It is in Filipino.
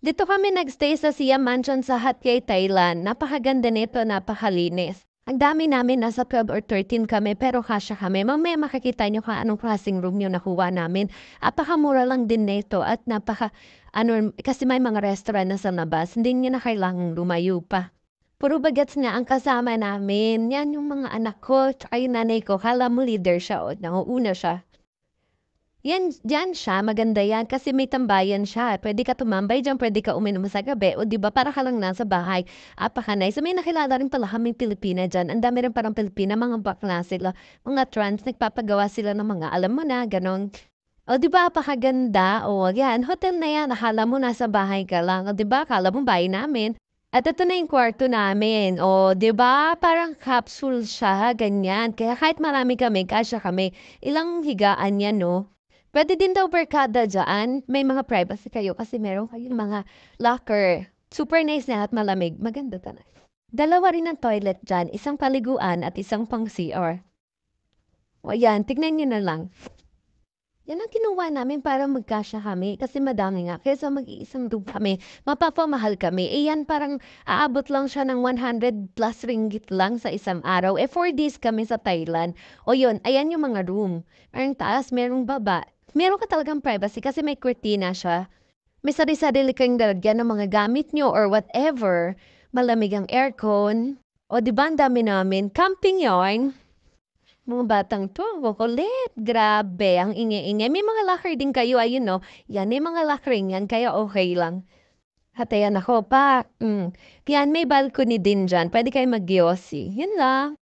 Dito kami nagstay sa Siam Mansion sa Hat Yai, Thailand. Napakaganda nito, napakalinis. Ang dami namin, nasa 12 or 13 kami, pero kasya kami. Mamaya makikita nyo kung anong klaseng room yung nakuha namin. Napakamura lang din nito at kasi may mga restaurant na sa labas, hindi nyo na kailangang lumayo pa. Puro bagets nga ang kasama namin. Yan yung mga anak ko, tsaka yung nanay ko. Kala mo leader siya o nanguuna siya. Yan, diyan siya, maganda yan kasi may tambayan siya. Pwede ka tumambay diyan, pwede ka uminom sa gabi. O di ba para ka lang nasa bahay. Apaka-nice. May nakilala rin pala kaming Pilipina diyan. Ang dami rin parang Pilipina, mga bakla sila. Mga trans, nagpapagawa sila ng mga, alam mo na, ganon. O di ba, apakaganda. O yan, hotel na yan. Akala mo nasa bahay ka lang. O di ba, akala mo bahay namin. At ito na yung kwarto namin. O, di ba? Parang capsule siya, ganyan. Kaya kahit marami kami, kasya kami. Ilang higaan yan, no? Puwede din daw barkada diyaan. May mga privacy kayo kasi meron kayong mga locker. Super nice na at malamig. Maganda talaga. Dalawa rin ang toilet diyan, isang paliguan at isang pang CR. O yan, tignan niyo na lang. Yan ang kinuha namin para magkasya kami kasi madami nga. Kaysa mag-iisang room kami, mapapamahal kami. Eh yan parang aabot lang siya ng 100 plus ringgit lang sa isang araw. Eh 4 days kami sa Thailand. O yun, ayan yung mga room. Merong taas, merong baba. Meron ka talagang privacy kasi may kurtina siya. May sarili-sarili kayong lalagyan ng mga gamit nyo or whatever. Malamig ang aircon. O di ba ang dami namin? Camping yarn. Mga batang 'to, ang kukulit. Grabe, ang ingay-ingay. May mga locker din kayo, ayun 'no. Yan, may mga lockering yan, kaya okay lang. At ayan ako pa, yan, may balcony din diyan. Puwede kayong mag-yosi. Yun lang.